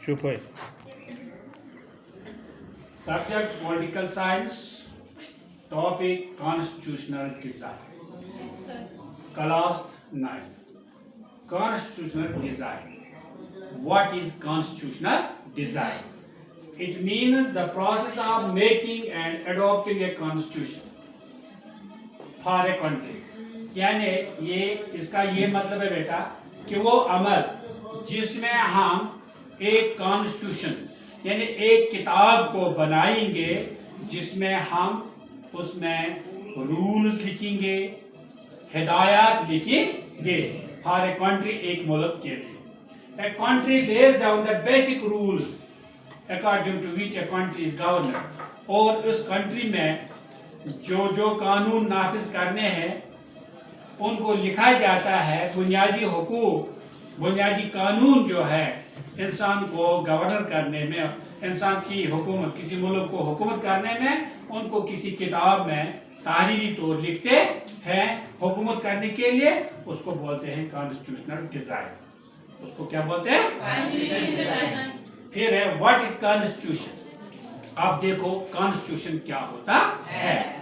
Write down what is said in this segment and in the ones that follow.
चुप है। Subject Political Science, topic Constitutional Design. Class 9. Constitutional Design. What is constitutional design? It means the process of making and adopting a constitution for a country. यानी ये इसका ये मतलब है बेटा कि वो अमल जिसमें हम एक कॉन्स्टिट्यूशन यानी एक किताब को बनाएंगे जिसमें हम उसमें रूल्स लिखेंगे, हिदायत लिखेंगे फॉर ए कंट्री, एक मुल्क के लिए. A country lays down the basic rules according to which a country is governed. और उस कंट्री में जो कानून नाफिज करने हैं उनको लिखा जाता है. बुनियादी हुकूक, बुनियादी कानून जो है इंसान को गवर्नर करने में, इंसान की हुकूमत, किसी मुल्क को हुकूमत करने में उनको किसी किताब में तारीरी तौर लिखते हैं हुकूमत करने के लिए. उसको बोलते हैं कॉन्स्टिट्यूशनल डिजाइन. उसको क्या बोलते हैं? फिर है व्हाट इज कॉन्स्टिट्यूशन. आप देखो कॉन्स्टिट्यूशन क्या होता है.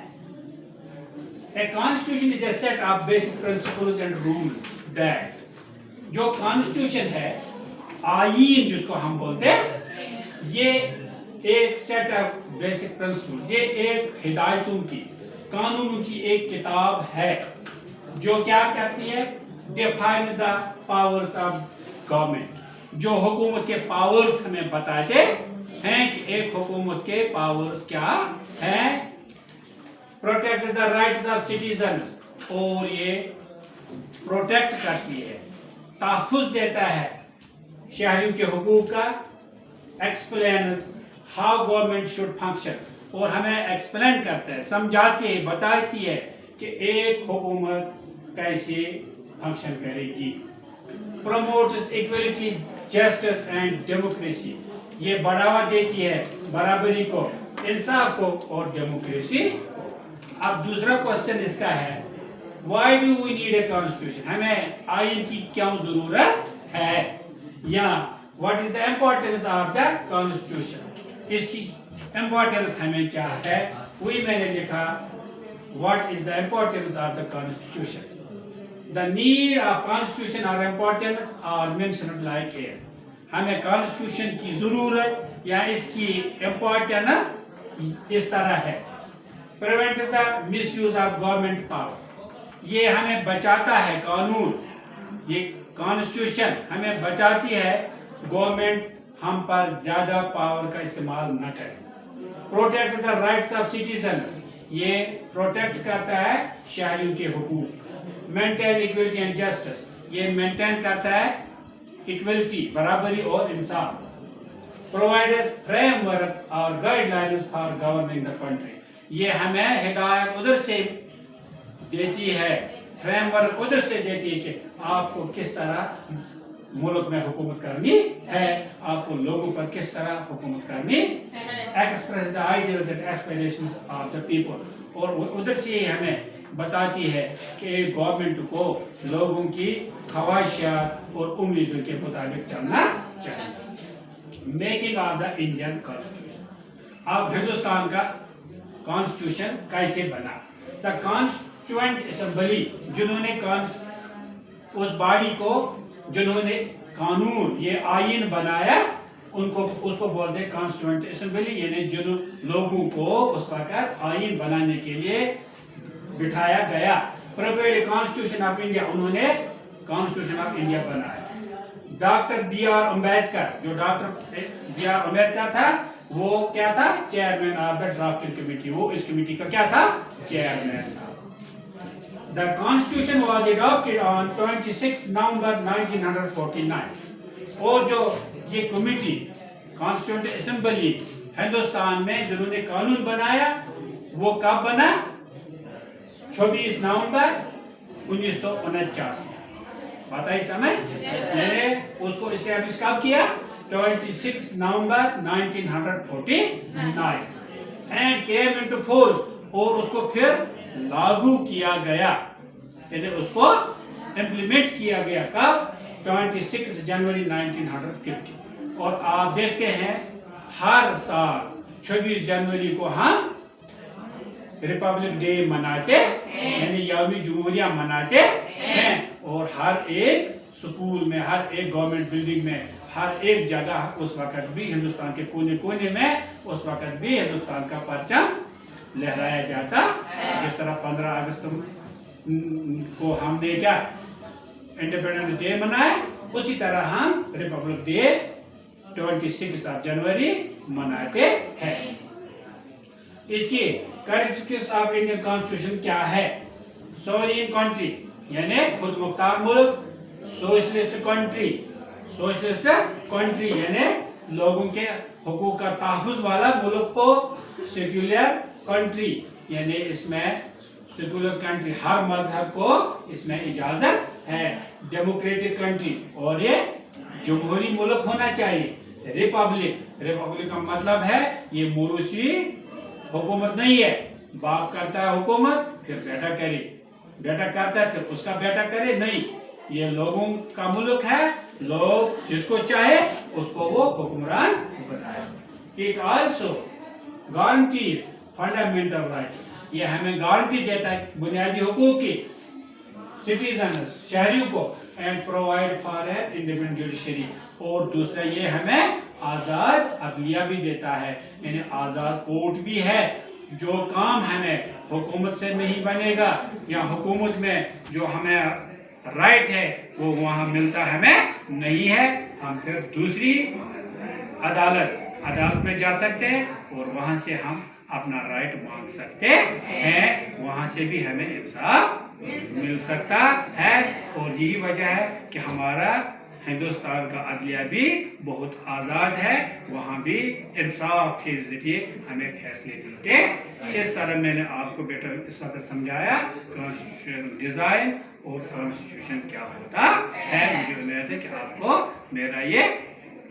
A constitution is a set of basic principles and rules that जो कॉन्स्टिट्यूशन है, आईन जिसको हम बोलते हैं, ये एक सेट ऑफ बेसिक प्रिंसिपल, ये एक हिदायतों की, कानूनों की एक किताब है जो क्या करती है? Defines the powers of government. जो हुकूमत के पावर्स हमें बताते हैं कि एक हुकूमत के पावर्स क्या हैं. Protect the rights of citizens, और ये प्रोटेक्ट करती है, तहफ़्फ़ुज़ देता है शहरियों के हुकूक का. Explains how government should function, और हमें एक्सप्लेन करता है, समझाती है, बताती है कि एक हुकूमत कैसे फंक्शन करेगी. Promotes equality, justice and democracy, ये बढ़ावा देती है बराबरी को, इंसाफ को और डेमोक्रेसी. अब दूसरा क्वेश्चन इसका है, why do we need a constitution, हमें आइन की क्यों जरूरत है, या what is the importance of the constitution, इसकी इम्पोर्टेंस हमें क्या है. वही मैंने लिखा, what is the importance of the constitution. The need of constitution और importance are mentioned like as. हमें कॉन्स्टिट्यूशन की जरूरत या इसकी इम्पोर्टेंस इस तरह है. Prevent the misuse of government power, ये हमें बचाता है कानून, ये कॉन्स्टिट्यूशन हमें बचाती है गवर्नमेंट हम पर ज्यादा पावर का इस्तेमाल न करे. Protect the rights of citizens, ये प्रोटेक्ट करता है शहरियों के हुकूक. मेंटेन इक्वलिटी एंड जस्टिस, ये मेंटेन करता है इक्वलिटी, बराबरी और इंसाफ. प्रोवाइड्स फ्रेमवर्क और guidelines for governing the country, ये हमें हिदायत उधर से देती है, फ्रेमवर्क उधर से देती है कि आपको किस तरह मुल्क में हुकूमत करनी है, आपको लोगों पर किस तरह हुकूमत करनी. Express the ideals and aspirations of the people, और उधर से ही हमें बताती है कि गवर्नमेंट को लोगों की ख्वाहिशात और उम्मीदों के मुताबिक चलना चाहिए. Making of the Indian constitution. अब हिंदुस्तान का कॉन्स्टिट्यूशन कैसे बना. द कॉन्स्टिट्यूएंट असेंबली, जिन्होंने उस बॉडी को, जिन्होंने कानून, ये आइन बनाया, उनको उसको बोलते हैं कॉन्स्टिट्यूएंट असेंबली. यानी जिन लोगों को उस वक्त आइन बनाने के लिए बिठाया गया. प्रिपेयर्ड कॉन्स्टिट्यूशन ऑफ इंडिया, उन्होंने कॉन्स्टिट्यूशन ऑफ इंडिया बनाया. डॉक्टर बी आर अम्बेडकर, जो डॉक्टर बी आर अम्बेडकर था, वो क्या था? Chairman of the drafting committee. वो इस कमेटी का क्या था? चेयरमैन था. The constitution was adopted on 26 नवंबर 1949. और जो ये कमेटी, कॉन्स्टिट्यूएंट असेंबली हिंदुस्तान में जिन्होंने कानून बनाया, वो कब बना? 26 नवंबर 1949. बताइए समय. मैंने उसको इस्टेब्लिश कब किया? 26 नवंबर 1949 एंड केम इनटू फोर्स, और उसको फिर लागू किया गया, यानी उसको इम्प्लीमेंट किया गया. कब? 26 जनवरी 1950. और आप देखते हैं हर साल 26 जनवरी को हम रिपब्लिक डे मनाते यानी यौम जमहूरिया मनाते हैं और हर एक स्कूल में, हर एक गवर्नमेंट बिल्डिंग में, हर एक जगह उस वक्त भी हिंदुस्तान के कोने कोने में उस वक्त भी हिंदुस्तान का परचम लहराया जाता। जिस तरह 15 अगस्त को हमने क्या इंडिपेंडेंस डे मनाया, उसी तरह हम रिपब्लिक डे 26 जनवरी मनाते हैं। इसकी कैरेक्टरिस्टिक्स ऑफ इंडियन कॉन्स्टिट्यूशन क्या है? सोवरेन कंट्री यानी खुद मुख्तार मुल्क, सोशलिस्ट कंट्री यानी लोगों के हुकूक का तहफ़्फ़ुज़ वाला मुल्क को, सेक्युलर कंट्री यानी इसमें सेक्युलर कंट्री हर मजहब को इसमें इजाज़त है, डेमोक्रेटिक कंट्री और ये जमहूरी मुल्क होना चाहिए। रिपब्लिक का मतलब है ये मोरूसी हुकूमत नहीं है, बाप करता है हुकूमत फिर बेटा करे, बेटा करता है फिर उसका बेटा करे, नहीं, ये लोगों का मुल्क है, लोग जिसको चाहे उसको वो हुक्मरान बनाए। It also guarantees fundamental rights, ये हमें गारंटी देता है बुनियादी हुकूक की सिटीजन्स शहरियों को, and provide for a independent judiciary, और दूसरा ये हमें आज़ाद अदलिया भी देता है यानी आज़ाद कोर्ट भी है। जो काम हमें हुकूमत से नहीं बनेगा या हुकूमत में जो हमें राइट है वो वहाँ मिलता हमें नहीं है, हम फिर दूसरी अदालत में जा सकते हैं और वहाँ से हम अपना राइट मांग सकते हैं, वहाँ से भी हमें इंसाफ मिल सकता है। और यही वजह है कि हमारा हिंदुस्तान का अदलिया भी बहुत आज़ाद है, वहाँ भी इंसाफ के ज़रिए हमें फैसले मिलते। इस तरह मैंने आपको बेटा इस वक्त समझाया कॉन्स्टिट्यूशन डिज़ाइन और कॉन्स्टिट्यूशन क्या होता है। मुझे उम्मीद है कि आपको मेरा ये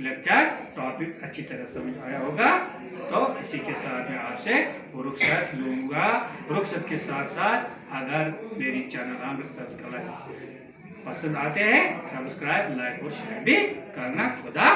लेक्चर टॉपिक अच्छी तरह समझ आया होगा। तो इसी के साथ मैं आपसे रुखसत लूँगा। रुखसत के साथ साथ अगर मेरी चैनल आमृतसर क्लासेस पसंद आते हैं, सब्सक्राइब, लाइक और शेयर भी करना। खुदा